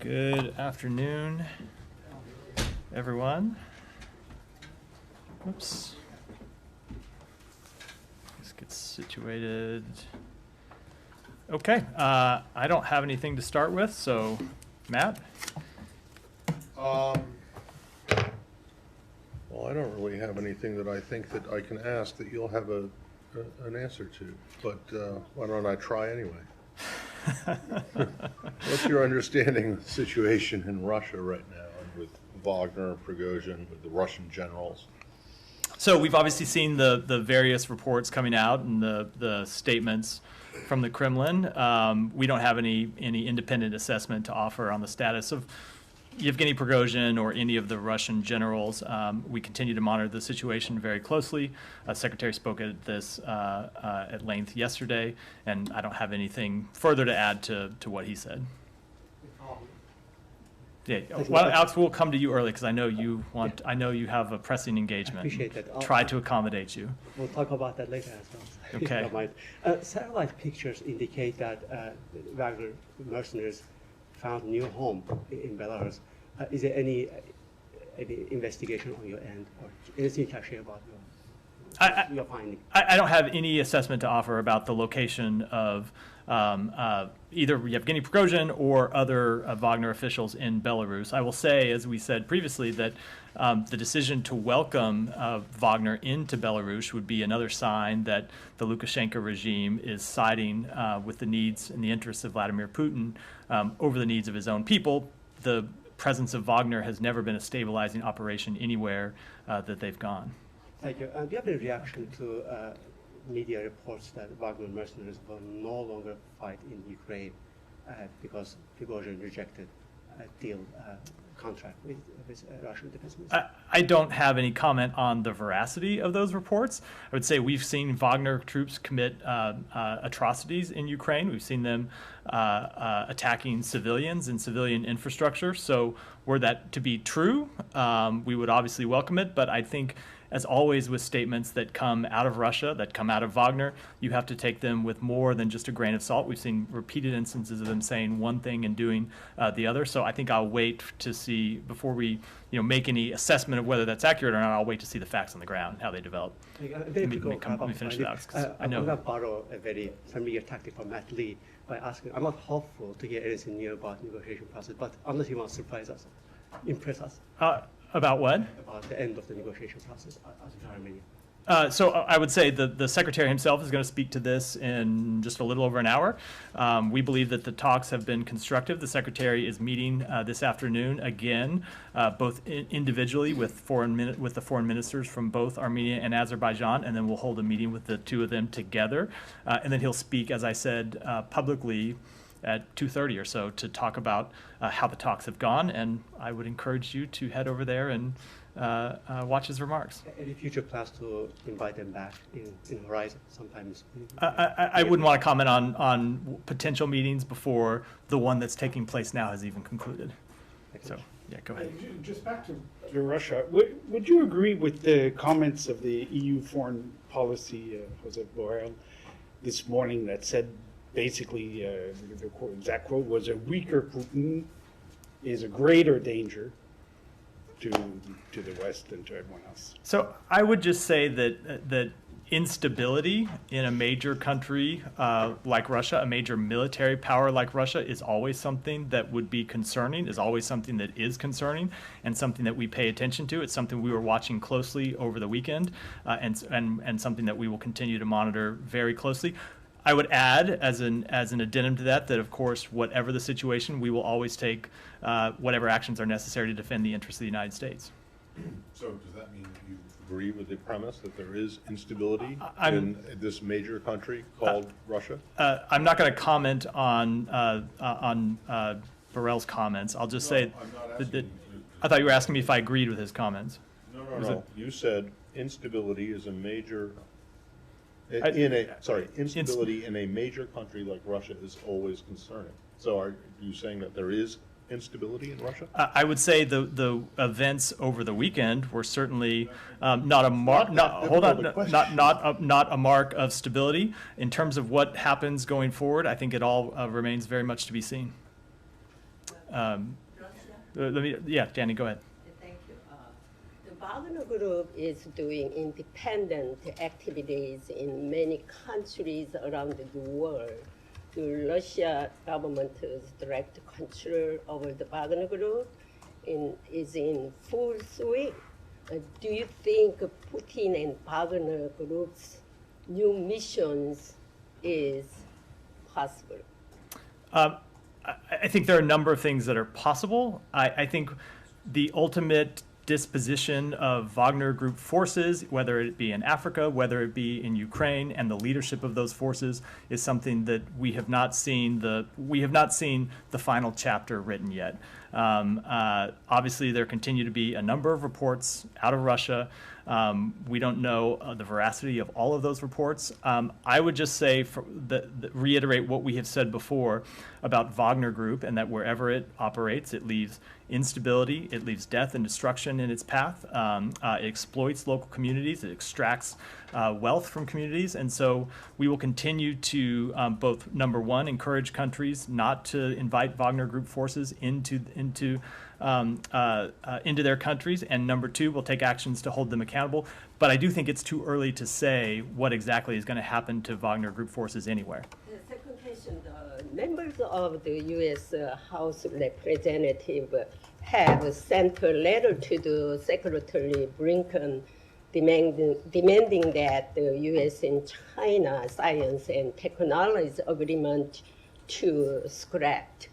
Good afternoon, everyone. Oops. Let's get situated. Okay, I don't have anything to start with, so Matt? Well, I don't really have anything that I think that I can ask that you'll have an answer to, but why don't I try anyway? What's your understanding of the situation in Russia right now, and with Wagner, Prigozhin, with the Russian generals? So we've obviously seen the various reports coming out and the statements from the Kremlin. We don't have any independent assessment to offer on the status of Yevgeny Prigozhin or any of the Russian generals. We continue to monitor the situation very closely. Secretary spoke at this at length yesterday, and I don't have anything further to add to what he said. Yeah, well, Alex, we'll come to you early because I know you want. Yeah. I know you have a pressing engagement. I appreciate that. Try to accommodate you. We'll talk about that later as well. Okay. Satellite pictures indicate that Wagner mercenaries found a new home in Belarus. Is there any investigation on your end, or anything you can share about your finding? I don't have any assessment to offer about the location of either Yevgeny Prigozhin or other Wagner officials in Belarus. I will say, as we said previously, that the decision to welcome Wagner into Belarus would be another sign that the Lukashenko regime is siding with the needs and the interests of Vladimir Putin over the needs of his own people. The presence of Wagner has never been a stabilizing operation anywhere that they've gone. Thank you. Do you have any reaction to media reports that Wagner mercenaries will no longer fight in Ukraine because Prigozhin rejected a deal contract with Russian defense minister? I don't have any comment on the veracity of those reports. I would say we've seen Wagner troops commit atrocities in Ukraine. We've seen them attacking civilians and civilian infrastructure. So were that to be true, we would obviously welcome it. But I think, as always with statements that come out of Russia, that come out of Wagner, you have to take them with more than just a grain of salt. We've seen repeated instances of them saying one thing and doing the other. So I think I'll wait to see, before we make any assessment of whether that's accurate or not, I'll wait to see the facts on the ground, how they develop. Let me finish that, because I know. I'm going to borrow a very familiar tactic from Matt Lee by asking, I'm not hopeful to hear anything new about negotiation process, but unless he wants to surprise us, impress us. About what? About the end of the negotiation process as in Armenia. So I would say the secretary himself is going to speak to this in just a little over an hour. We believe that the talks have been constructive. The secretary is meeting this afternoon again, both individually with the foreign ministers from both Armenia and Azerbaijan, and then we'll hold a meeting with the two of them together. And then he'll speak, as I said, publicly at 2:30 or so to talk about how the talks have gone, and I would encourage you to head over there and watch his remarks. Any future plans to invite them back in Horizon sometimes? I wouldn't want to comment on potential meetings before the one that's taking place now has even concluded. So, yeah, go ahead. Just back to Russia, would you agree with the comments of the EU foreign policy, Josep Borrell, this morning that said, basically, the exact quote was, a weaker Putin is a greater danger to the West and to everyone else? So I would just say that instability in a major country like Russia, a major military power like Russia, is always something that would be concerning, is always something that is concerning, and something that we pay attention to. It's something we were watching closely over the weekend, and something that we will continue to monitor very closely. I would add, as an addendum to that, of course, whatever the situation, we will always take whatever actions are necessary to defend the interests of the United States. So does that mean that you agree with the premise that there is instability in this major country called Russia? I'm not going to comment on Borrell's comments. I'll just say that I thought you were asking me if I agreed with his comments. No. You said instability is a major. Instability in a major country like Russia is always concerning. So are you saying that there is instability in Russia? I would say the events over the weekend were certainly not a mark. Not a mark of stability. In terms of what happens going forward, I think it all remains very much to be seen. Danny, go ahead. Thank you. The Wagner Group is doing independent activities in many countries around the world. The Russia government's direct control over the Wagner Group is in full swing. Do you think Putin and Wagner Group's new missions is possible? I think there are a number of things that are possible. I think the ultimate disposition of Wagner Group forces, whether it be in Africa, whether it be in Ukraine, and the leadership of those forces is something that we have not seen the final chapter written yet. Obviously, there continue to be a number of reports out of Russia. We don't know the veracity of all of those reports. I would just say, reiterate what we have said before about Wagner Group, and that wherever it operates, it leaves instability, it leaves death and destruction in its path. It exploits local communities, it extracts wealth from communities, and so we will continue to both, number one, encourage countries not to invite Wagner Group forces into their countries, and number two, we'll take actions to hold them accountable. But I do think it's too early to say what exactly is going to happen to Wagner Group forces anywhere. The second question, the members of the U.S. House Representatives have sent a letter to the Secretary Blinken demanding that the U.S. and China science and technology agreement to scrapped.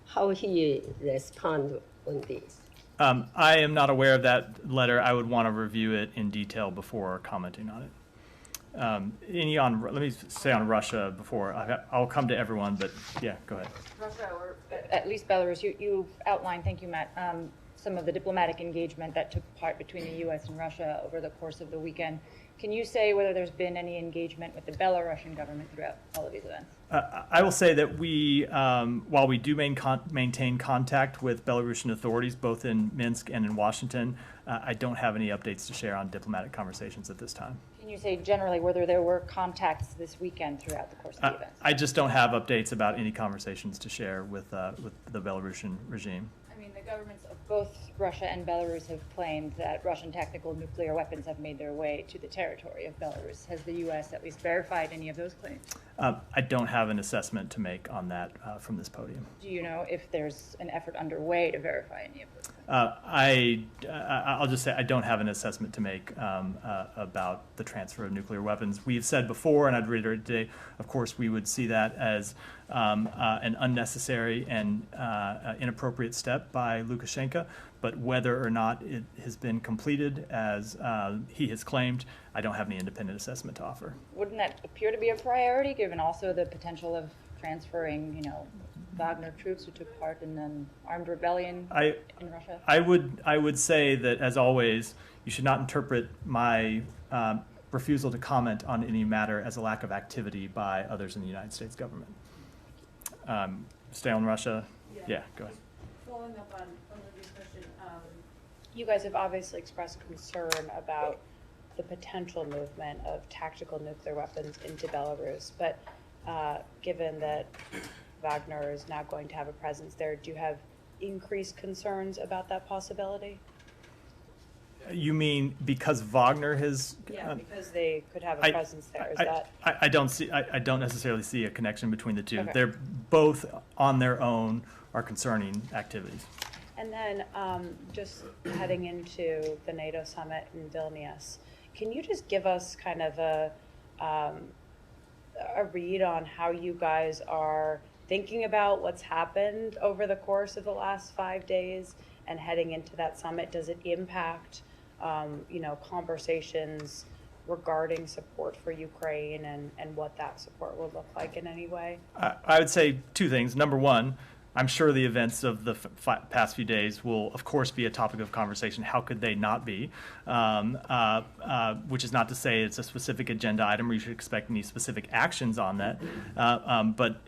How he respond on this? I am not aware of that letter. I would want to review it in detail before commenting on it. Let me say on Russia before. I'll come to everyone, but yeah, go ahead. Russia, or at least Belarus, you outlined, thank you, Matt, some of the diplomatic engagement that took part between the U.S. and Russia over the course of the weekend. Can you say whether there's been any engagement with the Belarusian government throughout all of these events? I will say that we, while we do maintain contact with Belarusian authorities, both in Minsk and in Washington, I don't have any updates to share on diplomatic conversations at this time. Can you say generally whether there were contacts this weekend throughout the course of the events? I just don't have updates about any conversations to share with the Belarusian regime. I mean, the governments of both Russia and Belarus have claimed that Russian tactical nuclear weapons have made their way to the territory of Belarus. Has the U.S. at least verified any of those claims? I don't have an assessment to make on that from this podium. Do you know if there's an effort underway to verify any of those claims? I'll just say I don't have an assessment to make about the transfer of nuclear weapons. We've said before, and I'd reiterate today, of course, we would see that as an unnecessary and inappropriate step by Lukashenko. But whether or not it has been completed as he has claimed, I don't have any independent assessment to offer. Wouldn't that appear to be a priority, given also the potential of transferring, Wagner troops who took part in an armed rebellion in Russia? I would say that, as always, you should not interpret my refusal to comment on any matter as a lack of activity by others in the United States government. Stay on Russia. Yeah, go ahead. Following up on the discussion, You guys have obviously expressed concern about the potential movement of tactical nuclear weapons into Belarus, but given that Wagner is now going to have a presence there, do you have increased concerns about that possibility? You mean because Wagner has? Yeah, because they could have a presence there. Is that? I don't necessarily see a connection between the two. Okay. They're both on their own are concerning activities. And then just heading into the NATO summit in Vilnius, can you just give us kind of a read on how you guys are thinking about what's happened over the course of the last 5 days and heading into that summit? Does it impact, conversations regarding support for Ukraine and what that support will look like in any way? I would say two things. Number one, I'm sure the events of the past few days will, of course, be a topic of conversation. How could they not be? Which is not to say it's a specific agenda item or you should expect any specific actions on that. But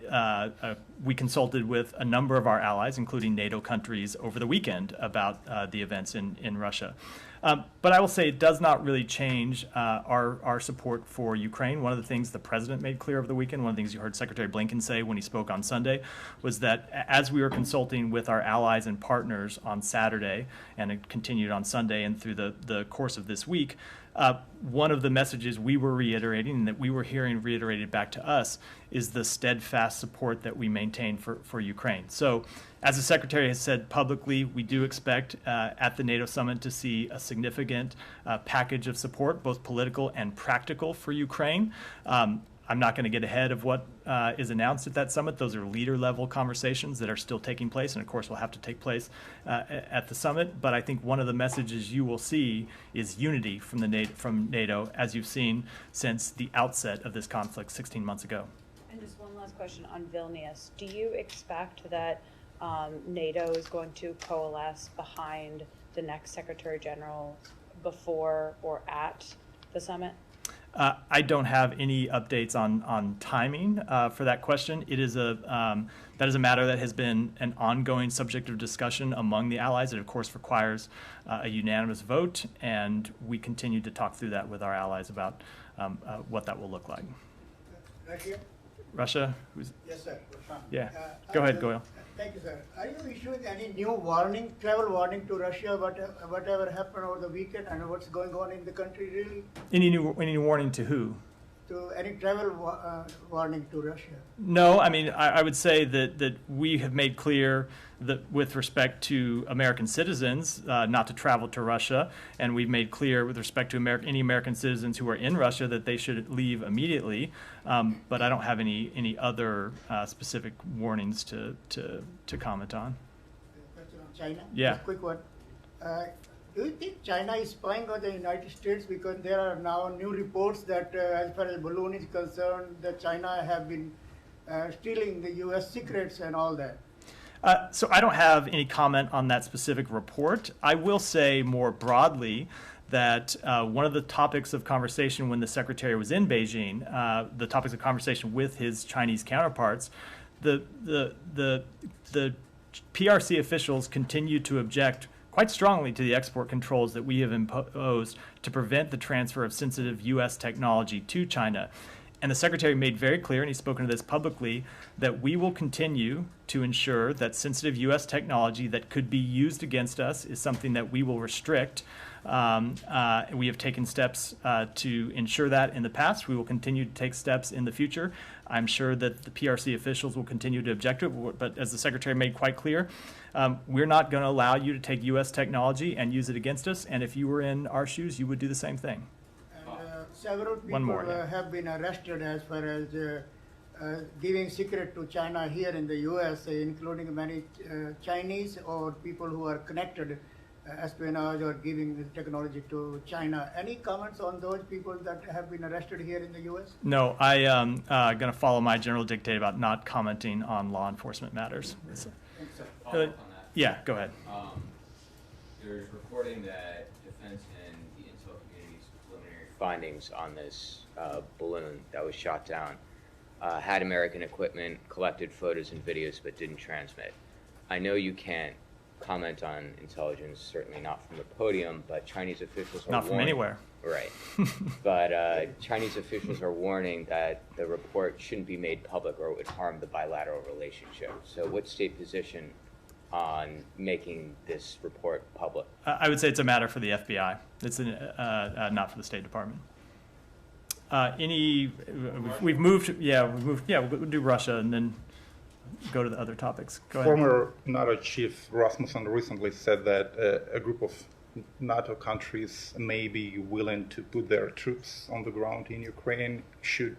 we consulted with a number of our allies, including NATO countries, over the weekend about the events in Russia. But I will say it does not really change our support for Ukraine. One of the things the president made clear over the weekend, one of the things you heard Secretary Blinken say when he spoke on Sunday, was that as we were consulting with our allies and partners on Saturday, and it continued on Sunday and through the course of this week, one of the messages we were reiterating and that we were hearing reiterated back to us is the steadfast support that we maintain for Ukraine. So as the Secretary has said publicly, we do expect at the NATO summit to see a significant package of support, both political and practical, for Ukraine. I'm not going to get ahead of what is announced at that summit. Those are leader-level conversations that are still taking place, and of course will have to take place at the summit. But I think one of the messages you will see is unity from NATO, as you've seen since the outset of this conflict 16 months ago. And just one last question on Vilnius. Do you expect that NATO is going to coalesce behind the next Secretary General before or at the summit? I don't have any updates on timing for that question. It is that is a matter that has been an ongoing subject of discussion among the allies. It, of course, requires a unanimous vote, and we continue to talk through that with our allies about what that will look like. Russia? Yes, sir. Yeah. Go ahead, Goyal. Thank you, sir. Are you issuing any new warning, travel warning to Russia, whatever happened over the weekend and what's going on in the country, really? Any warning to who? To any travel warning to Russia? No, I mean, I would say that we have made clear that with respect to American citizens not to travel to Russia, and we've made clear with respect to any American citizens who are in Russia that they should leave immediately. But I don't have any other specific warnings to comment on. Question on China? Yeah. Just a quick one. Do you think China is spying on the United States? Because there are now new reports that as far as balloon is concerned, that China have been stealing the U.S. secrets and all that. So I don't have any comment on that specific report. I will say more broadly that one of the topics of conversation when the Secretary was in Beijing, the topics of conversation with his Chinese counterparts, the PRC officials continue to object quite strongly to the export controls that we have imposed to prevent the transfer of sensitive U.S. technology to China. And the Secretary made very clear, and he's spoken to this publicly, that we will continue to ensure that sensitive U.S. technology that could be used against us is something that we will restrict. We have taken steps to ensure that in the past. We will continue to take steps in the future. I'm sure that the PRC officials will continue to object to it, but as the Secretary made quite clear, we're not going to allow you to take U.S. technology and use it against us, and if you were in our shoes, you would do the same thing. Several people have been arrested as far as giving secret to China here in the U.S., including many Chinese or people who are connected, espionage or giving the technology to China. Any comments on those people that have been arrested here in the U.S.? No, I am going to follow my general dictate about not commenting on law enforcement matters. Thanks, sir. Follow up on that. Yeah, go ahead. There's reporting that defense and the intel community's preliminary findings on this balloon that was shot down had American equipment, collected photos and videos, but didn't transmit. I know you can't comment on intelligence, certainly not from the podium, but Chinese officials are not from anywhere. Right. But Chinese officials are warning that the report shouldn't be made public or it would harm the bilateral relationship. So what's state position on making this report public? I would say it's a matter for the FBI. It's not for the State Department. We've moved. Yeah, we'll do Russia and then go to the other topics. Go ahead. Former NATO chief Rasmussen recently said that a group of NATO countries may be willing to put their troops on the ground in Ukraine should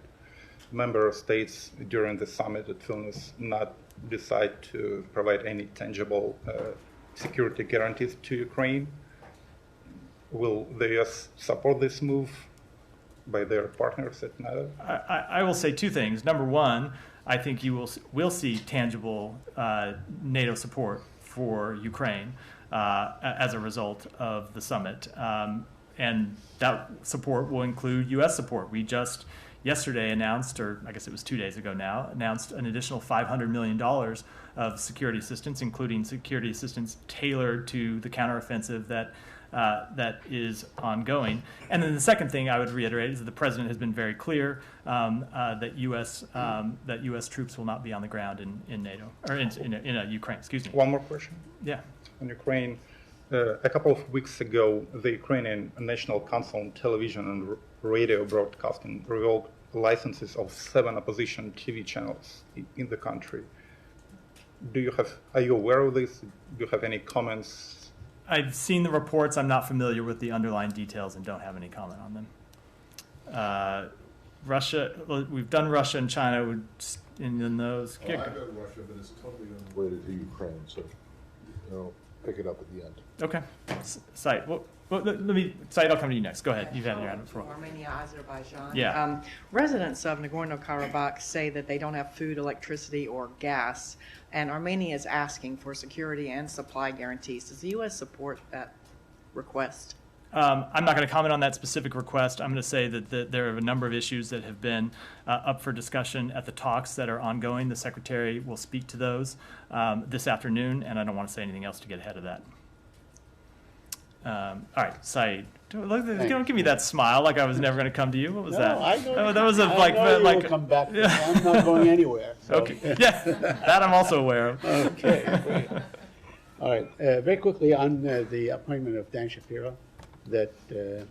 member states during the summit at Vilnius not decide to provide any tangible security guarantees to Ukraine. Will the US support this move by their partners at NATO? I will say two things. Number one, I think you will see tangible NATO support for Ukraine as a result of the summit. And that support will include U.S. support. We just yesterday announced, or I guess it was 2 days ago now, announced an additional $500 million of security assistance, including security assistance tailored to the counteroffensive that is ongoing. And then the second thing I would reiterate is that the president has been very clear that U.S. troops will not be on the ground in NATO, or in Ukraine. Excuse me. One more question. Yeah. On Ukraine, a couple of weeks ago, the Ukrainian National Council on Television and Radio Broadcasting revoked licenses of 7 opposition TV channels in the country. Are you aware of this? Do you have any comments? I've seen the reports. I'm not familiar with the underlying details and don't have any comment on them. Russia, we've done Russia and China in those. I've done Russia, but it's totally unrelated to Ukraine, so pick it up at the end. Okay. Said, Said, I'll come to you next. Go ahead. You've had your hand before. Armenia, Azerbaijan. Yeah. Residents of Nagorno-Karabakh say that they don't have food, electricity, or gas, and Armenia is asking for security and supply guarantees. Does the U.S. support that request? I'm not going to comment on that specific request. I'm going to say that there are a number of issues that have been up for discussion at the talks that are ongoing. The Secretary will speak to those this afternoon, and I don't want to say anything else to get ahead of that. All right, Said. Don't give me that smile like I was never going to come to you. What was that? I know. That was a, I know you will come back. I'm not going anywhere. So. Okay. Yeah, that I'm also aware of. Okay. Great. All right. Very quickly on the appointment of Dan Shapiro that the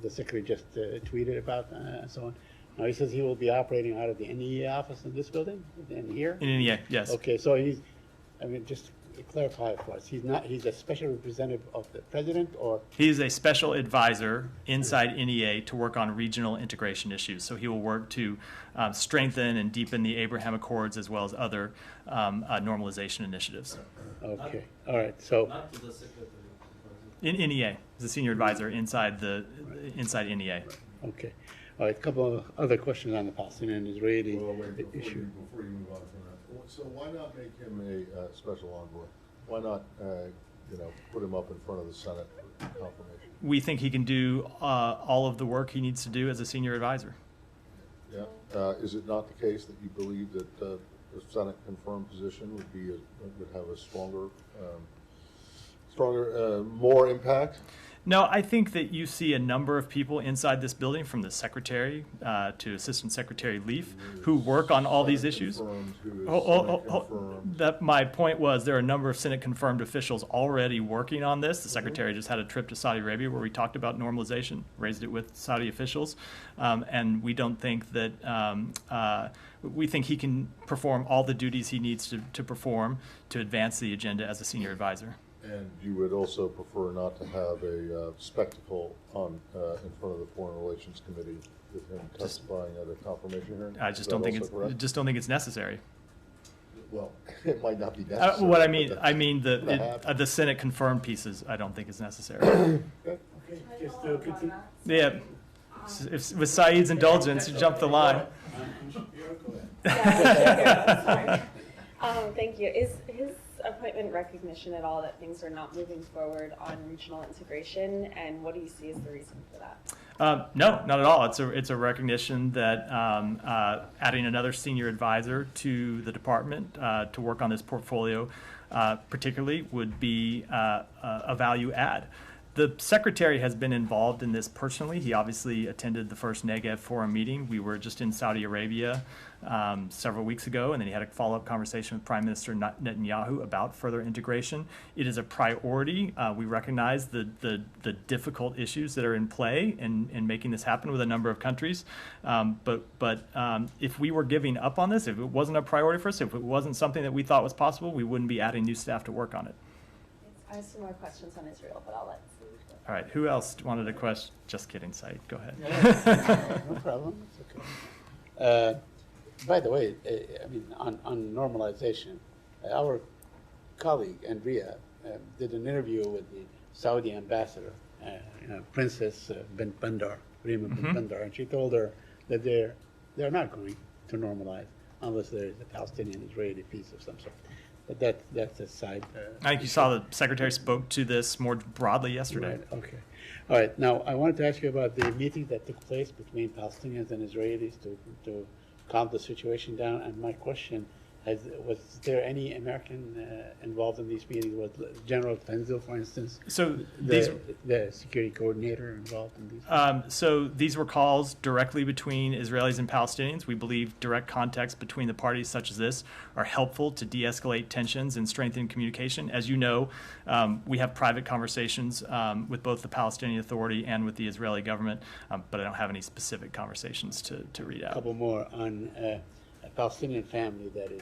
Secretary just tweeted about and so on. Now he says he will be operating out of the NEA office in this building and here? In NEA, yes. Okay, so just clarify it for us. He's a special representative of the president, or? He's a special advisor inside NEA to work on regional integration issues. So he will work to strengthen and deepen the Abraham Accords as well as other normalization initiatives. Okay, all right, so. In NEA, he's a senior advisor inside NEA. Okay. All right, a couple of other questions on the Palestinian and Israeli issue. Before you move on from that, so why not make him a special envoy? Why not, put him up in front of the Senate for confirmation? We think he can do all of the work he needs to do as a senior advisor. Yeah. Is it not the case that you believe that the Senate confirmed position would have a stronger, more impact? No, I think that you see a number of people inside this building, from the Secretary to Assistant Secretary Leaf, who work on all these issues. My point was there are a number of Senate-confirmed officials already working on this. The Secretary just had a trip to Saudi Arabia where we talked about normalization, raised it with Saudi officials, and we don't think that we think he can perform all the duties he needs to perform to advance the agenda as a senior advisor. And you would also prefer not to have a spectacle in front of the Foreign Relations Committee with him testifying at a confirmation hearing? I just don't think it's necessary. Well, it might not be necessary. What I mean, the Senate confirmed pieces. I don't think is necessary. Okay, just to continue. Yeah, with Saeed's indulgence, you jumped the line. Thank you. Is his appointment recognition at all that things are not moving forward on regional integration, and what do you see as the reason for that? No, not at all. It's a recognition that adding another senior advisor to the department to work on this portfolio particularly would be a value add. The Secretary has been involved in this personally. He obviously attended the first Negev Forum meeting. We were just in Saudi Arabia several weeks ago, and then he had a follow-up conversation with Prime Minister Netanyahu about further integration. It is a priority. We recognize the difficult issues that are in play in making this happen with a number of countries. But if we were giving up on this, if it wasn't a priority for us, if it wasn't something that we thought was possible, we wouldn't be adding new staff to work on it. I have some more questions on Israel, but I'll let. All right, who else wanted a question? Just kidding, Said. Go ahead. No problem. It's okay. By the way, on normalization, our colleague Andrea did an interview with the Saudi ambassador, Princess bint Bandar, Rima bint Bandar, and she told her that they're not going to normalize unless there is a Palestinian-Israeli peace of some sort. but that's a side. I think you saw the Secretary spoke to this more broadly yesterday. Right, okay. All right. Now, I wanted to ask you about the meeting that took place between Palestinians and Israelis to calm the situation down. And my question was there any American involved in these meetings? Was General Tenzil, for instance, So the security coordinator involved in these? So these were calls directly between Israelis and Palestinians. We believe direct contacts between the parties such as this are helpful to de-escalate tensions and strengthen communication. As you know, we have private conversations with both the Palestinian Authority and with the Israeli government, but I don't have any specific conversations to read out. A couple more on a Palestinian family that is,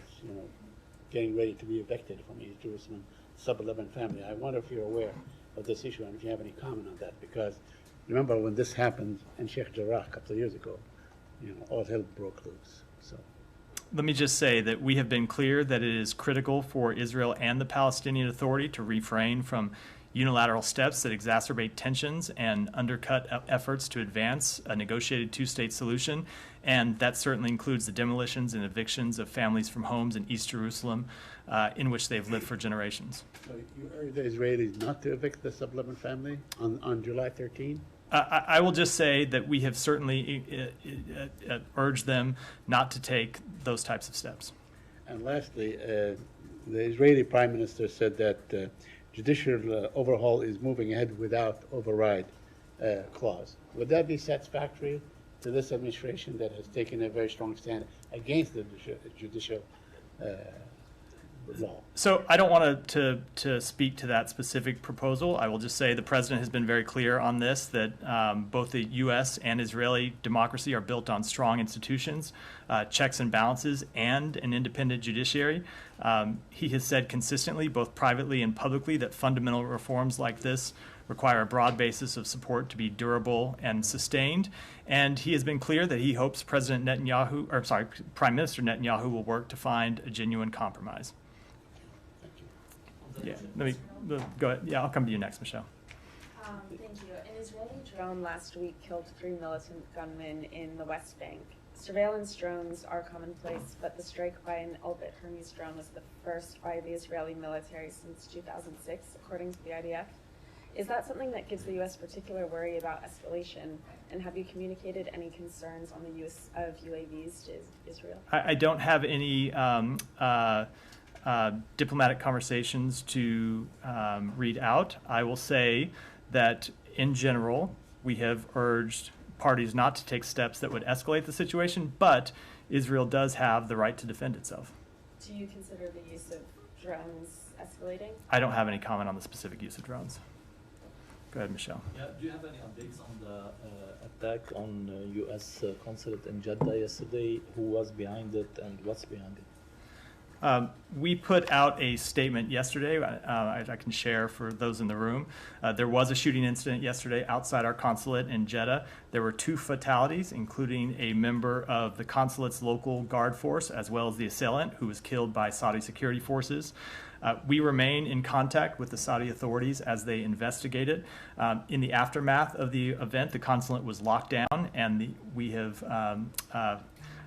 getting ready to be evicted from East Jerusalem, sub-11 family. I wonder if you're aware of this issue and if you have any comment on that, because remember when this happened in Sheikh Jarrah a couple of years ago, all hell broke loose. So, let me just say that we have been clear that it is critical for Israel and the Palestinian Authority to refrain from unilateral steps that exacerbate tensions and undercut efforts to advance a negotiated two-state solution, and that certainly includes the demolitions and evictions of families from homes in East Jerusalem in which they've lived for generations. so you urge the Israelis not to evict the sub-11 family on July 13? I will just say that we have certainly urged them not to take those types of steps. And lastly, the Israeli Prime Minister said that judicial overhaul is moving ahead without override clause. Would that be satisfactory to this administration that has taken a very strong stand against the judicial law? So I don't want to speak to that specific proposal. I will just say the president has been very clear on this, that both the U.S. and Israeli democracy are built on strong institutions, checks and balances, and an independent judiciary. He has said consistently, both privately and publicly, that fundamental reforms like this require a broad basis of support to be durable and sustained. And he has been clear that he hopes Prime Minister Netanyahu will work to find a genuine compromise. Yeah, go ahead. Yeah, I'll come to you next, Michelle. Thank you. An Israeli drone last week killed 3 militant gunmen in the West Bank. Surveillance drones are commonplace, but the strike by an Elbit Hermes drone was the first by the Israeli military since 2006, according to the IDF. Is that something that gives the U.S. particular worry about escalation? And have you communicated any concerns on the use of UAVs to Israel? I don't have any diplomatic conversations to read out. I will say that in general, we have urged parties not to take steps that would escalate the situation, but Israel does have the right to defend itself. Do you consider the use of drones escalating? I don't have any comment on the specific use of drones. Go ahead, Michelle. Yeah, do you have any updates on the attack on U.S. Consulate in Jeddah yesterday? Who was behind it and what's behind it? We put out a statement yesterday, I can share for those in the room. There was a shooting incident yesterday outside our consulate in Jeddah. There were 2 fatalities, including a member of the consulate's local guard force, as well as the assailant, who was killed by Saudi security forces. We remain in contact with the Saudi authorities as they investigate it. In the aftermath of the event, the consulate was locked down, and we have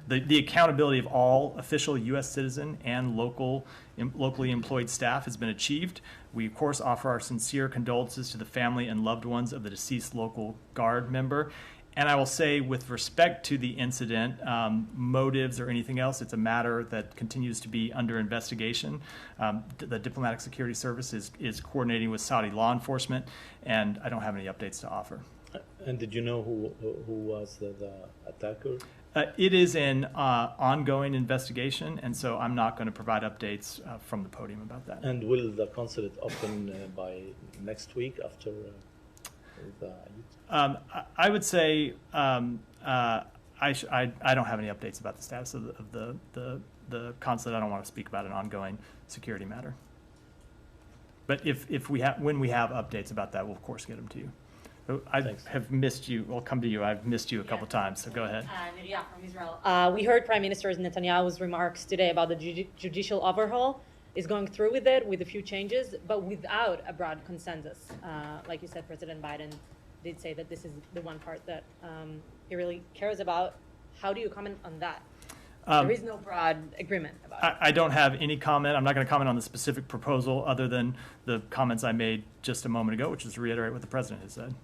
the accountability of all official U.S. citizen and locally employed staff has been achieved. We, of course, offer our sincere condolences to the family and loved ones of the deceased local guard member. And I will say, with respect to the incident, motives or anything else, it's a matter that continues to be under investigation. The Diplomatic Security Service is coordinating with Saudi law enforcement, and I don't have any updates to offer. And did you know who was the attacker? It is an ongoing investigation, and so I'm not going to provide updates from the podium about that. And will the consulate open by next week after the... I would say I don't have any updates about the status of the consulate. I don't want to speak about an ongoing security matter. But when we have updates about that, we'll of course get them to you. I have missed you. I'll come to you. I've missed you a couple times, so go ahead. Nadia from Israel. We heard Prime Minister Netanyahu's remarks today about the judicial overhaul. Is going through with it with a few changes, but without a broad consensus. Like you said, President Biden did say that this is the one part that he really cares about. How do you comment on that? There is no broad agreement about it. I don't have any comment. I'm not going to comment on the specific proposal other than the comments I made just a moment ago, which is to reiterate what the president has said.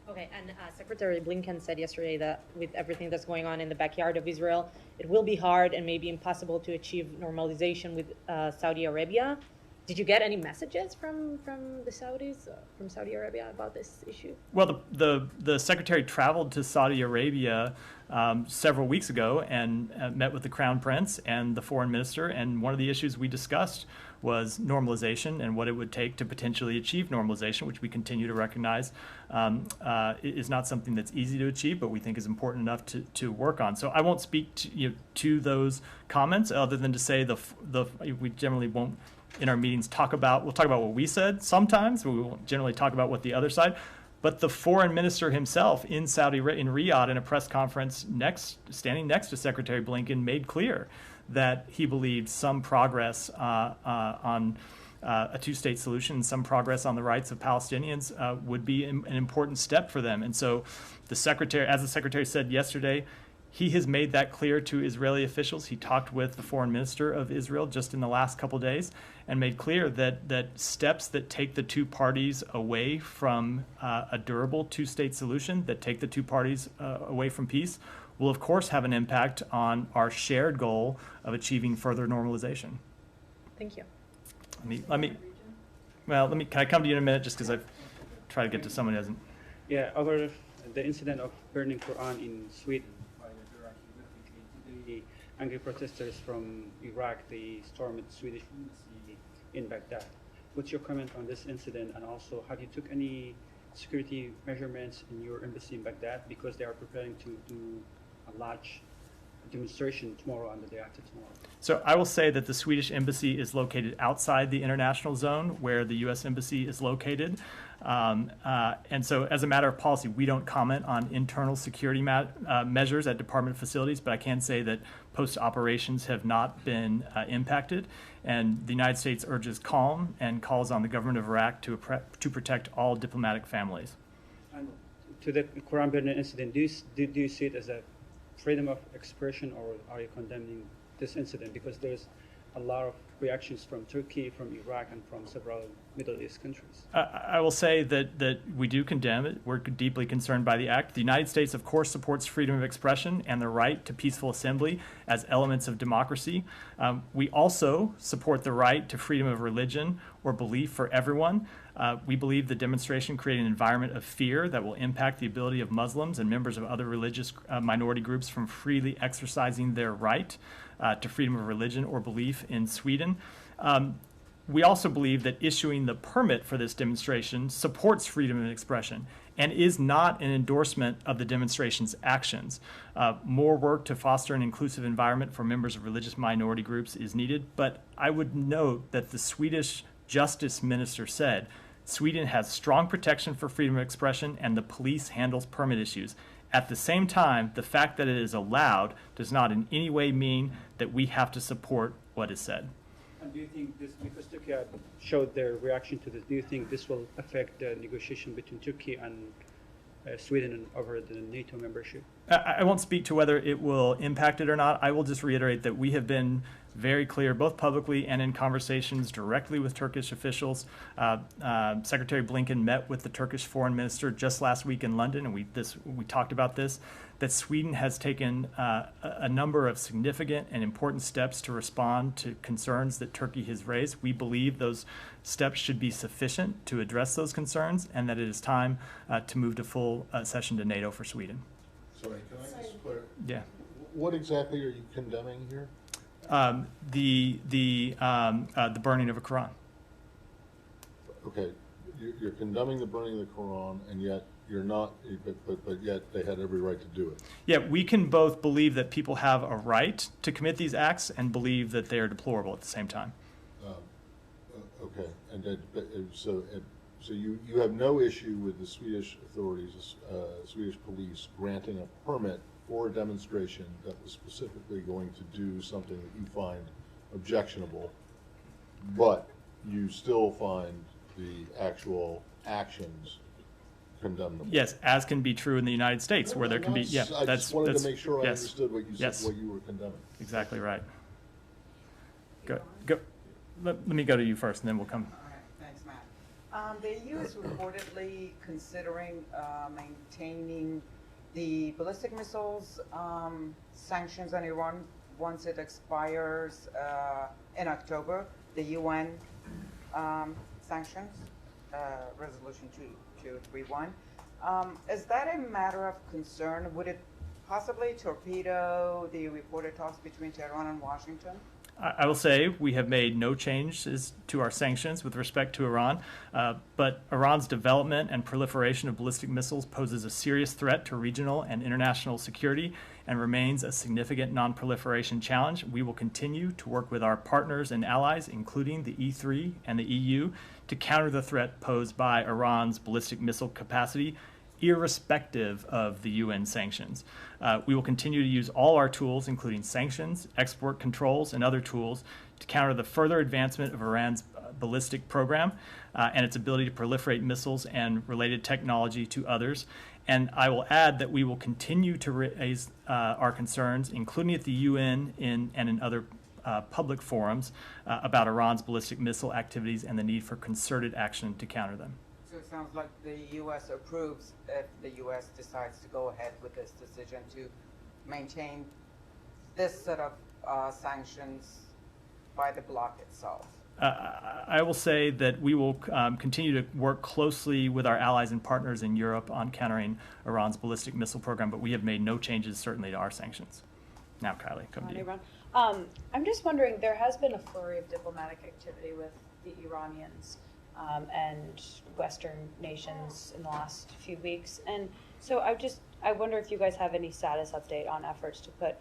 Okay, and Secretary Blinken said yesterday that with everything that's going on in the backyard of Israel, it will be hard and maybe impossible to achieve normalization with Saudi Arabia. Did you get any messages from the Saudis, from Saudi Arabia about this issue? Well, the secretary traveled to Saudi Arabia several weeks ago and met with the crown prince and the foreign minister, and one of the issues we discussed was normalization and what it would take to potentially achieve normalization, which we continue to recognize is not something that's easy to achieve, but we think is important enough to work on. So I won't speak to those comments other than to say we generally won't in our meetings we'll talk about what we said sometimes, but we won't generally talk about what the other side. But the foreign minister himself in Riyadh in a press conference standing next to Secretary Blinken made clear that he believed some progress on a two-state solution, some progress on the rights of Palestinians would be an important step for them. And so as the secretary said yesterday, he has made that clear to Israeli officials. He talked with the foreign minister of Israel just in the last couple of days and made clear that steps that take the two parties away from a durable two-state solution, that take the two parties away from peace, will of course have an impact on our shared goal of achieving further normalization. Thank you. Can I come to you in a minute just because I've tried to get to someone who hasn't. Yeah, over the incident of burning Quran in Sweden. The angry protesters from Iraq, they stormed the Swedish embassy in Baghdad. What's your comment on this incident, and also have you took any security measurements in your embassy in Baghdad, because they are preparing to do a large demonstration tomorrow and the day after tomorrow? So I will say that the Swedish embassy is located outside the international zone where the U.S. embassy is located. And so as a matter of policy, we don't comment on internal security measures at department facilities, but I can say that post operations have not been impacted. And the United States urges calm and calls on the government of Iraq to protect all diplomatic families. And to the Quran burning incident, do you see it as a freedom of expression, or are you condemning this incident? Because there's a lot of reactions from Turkey, from Iraq, and from several Middle East countries. I will say that we do condemn it. We're deeply concerned by the act. The United States, of course, supports freedom of expression and the right to peaceful assembly as elements of democracy. We also support the right to freedom of religion or belief for everyone. We believe the demonstration created an environment of fear that will impact the ability of Muslims and members of other religious minority groups from freely exercising their right to freedom of religion or belief in Sweden. We also believe that issuing the permit for this demonstration supports freedom of expression and is not an endorsement of the demonstration's actions. More work to foster an inclusive environment for members of religious minority groups is needed, but I would note that the Swedish Justice Minister said Sweden has strong protection for freedom of expression and the police handles permit issues. At the same time, the fact that it is allowed does not in any way mean that we have to support what is said. And do you think this, because Turkey showed their reaction to this, do you think this will affect the negotiation between Turkey and Sweden over the NATO membership? I won't speak to whether it will impact it or not. I will just reiterate that we have been very clear, both publicly and in conversations directly with Turkish officials. Secretary Blinken met with the Turkish foreign minister just last week in London, and we talked about this, that Sweden has taken a number of significant and important steps to respond to concerns that Turkey has raised. We believe those steps should be sufficient to address those concerns, and that it is time to move to full accession to NATO for Sweden. Sorry, can I just clarify? Yeah. What exactly are you condemning here? The burning of a Quran. Okay, you're condemning the burning of the Quran, and yet you're not, but yet they had every right to do it. Yeah, we can both believe that people have a right to commit these acts and believe that they are deplorable at the same time. Okay, and so you have no issue with the Swedish authorities, Swedish police granting a permit for a demonstration that was specifically going to do something that you find objectionable, but you still find the actual actions condemnable. Yes, as can be true in the United States, where there can be, yeah, I just wanted to make sure I yes. understood what you Yes. said, what you were condemning. Exactly right. Go. Let me go to you first, and then we'll come. All right, thanks, Matt. The EU is reportedly considering maintaining the ballistic missiles sanctions on Iran once it expires in October. The UN sanctions, Resolution 2231. Is that a matter of concern? Would it possibly torpedo the reported talks between Tehran and Washington? I will say we have made no changes to our sanctions with respect to Iran, but Iran's development and proliferation of ballistic missiles poses a serious threat to regional and international security and remains a significant non-proliferation challenge. We will continue to work with our partners and allies, including the E3 and the EU, to counter the threat posed by Iran's ballistic missile capacity, irrespective of the UN sanctions. We will continue to use all our tools, including sanctions, export controls, and other tools, to counter the further advancement of Iran's ballistic program and its ability to proliferate missiles and related technology to others. And I will add that we will continue to raise our concerns, including at the UN and in other public forums, about Iran's ballistic missile activities and the need for concerted action to counter them. So it sounds like the U.S. approves if the U.S. decides to go ahead with this decision to maintain this set of sanctions by the bloc itself. I will say that we will continue to work closely with our allies and partners in Europe on countering Iran's ballistic missile program, but we have made no changes, certainly, to our sanctions. Now, Kylie, come to you. Iran. I'm just wondering, there has been a flurry of diplomatic activity with the Iranians and Western nations in the last few weeks. And so I wonder if you guys have any status update on efforts to put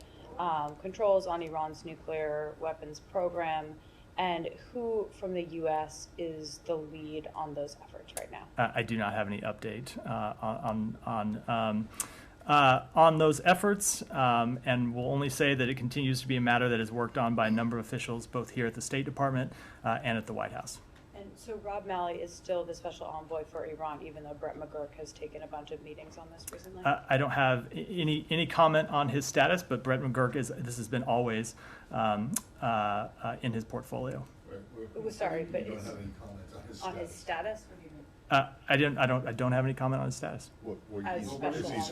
controls on Iran's nuclear weapons program, and who from the U.S. is the lead on those efforts right now? I do not have any update on those efforts, and will only say that it continues to be a matter that is worked on by a number of officials, both here at the State Department and at the White House. And so Rob Malley is still the special envoy for Iran, even though Brett McGurk has taken a bunch of meetings on this recently? I don't have any comment on his status, but Brett McGurk this has been always in his portfolio. Sorry, but you don't have any comments on his status? What do you mean? I don't have any comment on his status.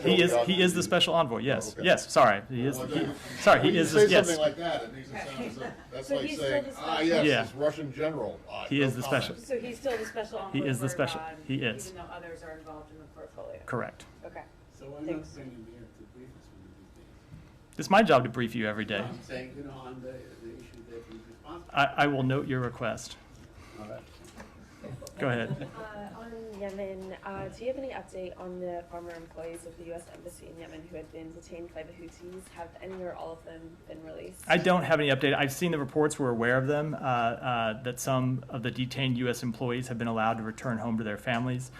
He is the special envoy. Yes, Oh, okay. Yes. Sorry, he is. He is. Say Yes. something like that, it makes it sound as if that's So like he's saying, still the yes, Yeah. this Russian general. He no is the special. So he's still the special envoy He is the for special. Iran, He is. even though others are involved in the portfolio? Correct. Okay. So why Thanks. not bring him here to brief us on these things? It's my job to brief you every day. I'm saying, on the issue that he's responsible. I will note your request. All right. Go ahead. On Yemen, do you have any update on the former employees of the U.S. Embassy in Yemen who had been detained by the Houthis? Have any or all of them been released? I don't have any update. I've seen the reports. We're aware of them, that some of the detained U.S. employees have been allowed to return home to their families.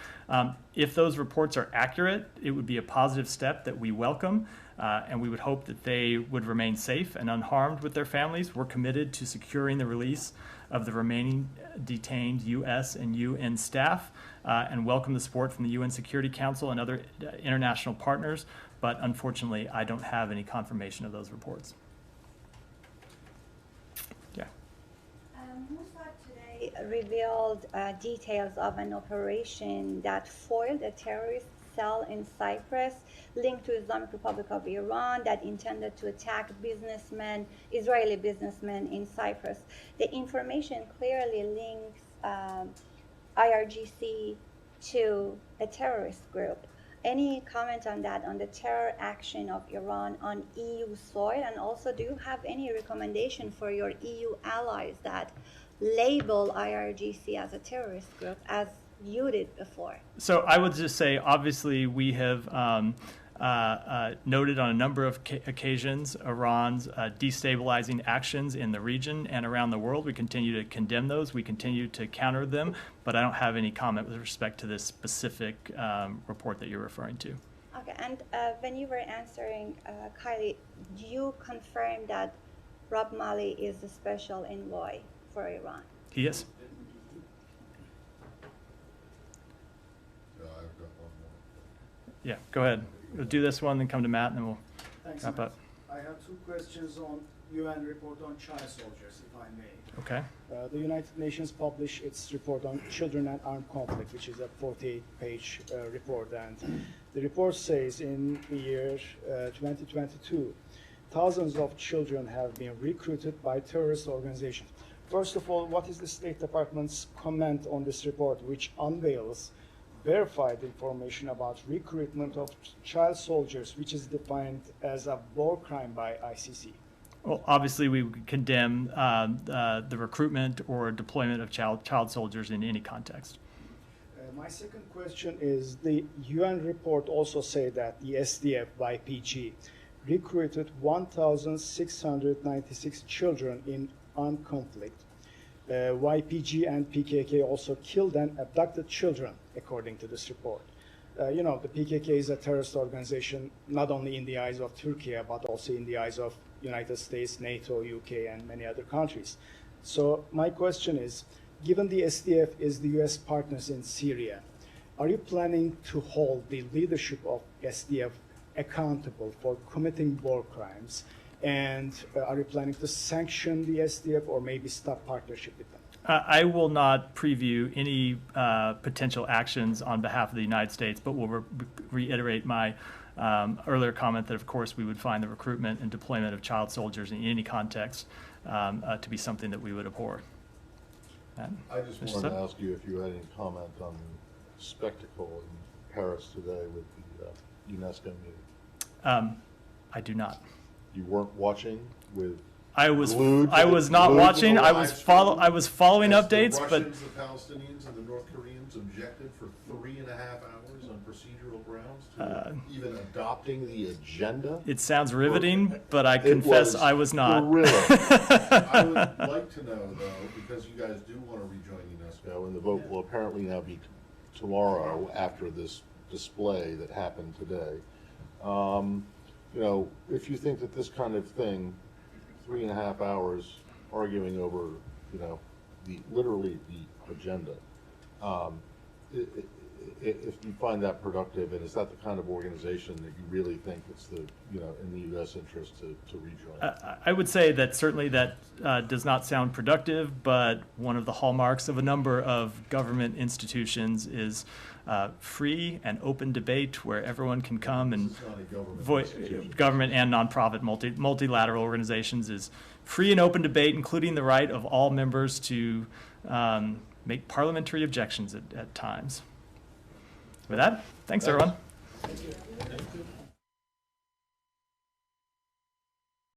If those reports are accurate, it would be a positive step that we welcome, and we would hope that they would remain safe and unharmed with their families. We're committed to securing the release of the remaining detained U.S. and UN staff, and welcome the support from the UN Security Council and other international partners, but unfortunately, I don't have any confirmation of those reports. Yeah. Mossad today revealed details of an operation that foiled a terrorist cell in Cyprus linked to Islamic Republic of Iran that intended to attack businessmen, Israeli businessmen in Cyprus. The information clearly links IRGC to a terrorist group. Any comment on that, on the terror action of Iran on EU soil? And also, do you have any recommendation for your EU allies that label IRGC as a terrorist group, as you did before? So I would just say, obviously, we have noted on a number of occasions Iran's destabilizing actions in the region and around the world. We continue to condemn those. We continue to counter them, but I don't have any comment with respect to this specific report that you're referring to. Okay, and when you were answering, Kylie, do you confirm that Rob Malley is the special envoy for Iran? He is. I've got one more. Yeah, go ahead. We'll do this one, then come to Matt, and then we'll wrap up. I have 2 questions on UN report on child soldiers, if I may. Okay. The United Nations published its report on children and armed conflict, which is a 48-page report. And the report says in the year 2022, thousands of children have been recruited by terrorist organizations. First of all, what is the State Department's comment on this report, which unveils verified information about recruitment of child soldiers, which is defined as a war crime by ICC? Well, obviously, we would condemn the recruitment or deployment of child soldiers in any context. My second question is, the UN report also say that the SDF YPG recruited 1,696 children in armed conflict. YPG and PKK also killed and abducted children, according to this report. You know, the PKK is a terrorist organization, not only in the eyes of Turkey, but also in the eyes of United States, NATO, UK, and many other countries. So my question is, given the SDF is the US partners in Syria, are you planning to hold the leadership of SDF accountable for committing war crimes? And are you planning to sanction the SDF or maybe stop partnership with them? I will not preview any potential actions on behalf of the United States, but will reiterate my earlier comment that, of course, we would find the recruitment and deployment of child soldiers in any context to be something that we would abhor. I just wanted to ask you if you had any comment on the spectacle in Paris today with the UNESCO meeting. I do not. You weren't watching with. I was not watching. I was following updates, the but Russians, the Palestinians, and the North Koreans objected for 3.5 hours on procedural grounds to even adopting the agenda. It sounds riveting, but I confess I was not. I would like to know, though, because you guys do want to rejoin UNESCO, and the vote will apparently now be tomorrow after this display that happened today. You know, if you think that this kind of thing, 3.5 hours arguing over, you know, literally the agenda, if you find that productive, and is that the kind of organization that you really think it's the, you know, in the U.S. interest to rejoin? I would say that certainly that does not sound productive, but one of the hallmarks of a number of government institutions is free and open debate where everyone can come and government and nonprofit multilateral organizations is free and open debate, including the right of all members to make parliamentary objections at times. With that, thanks everyone. Thank you.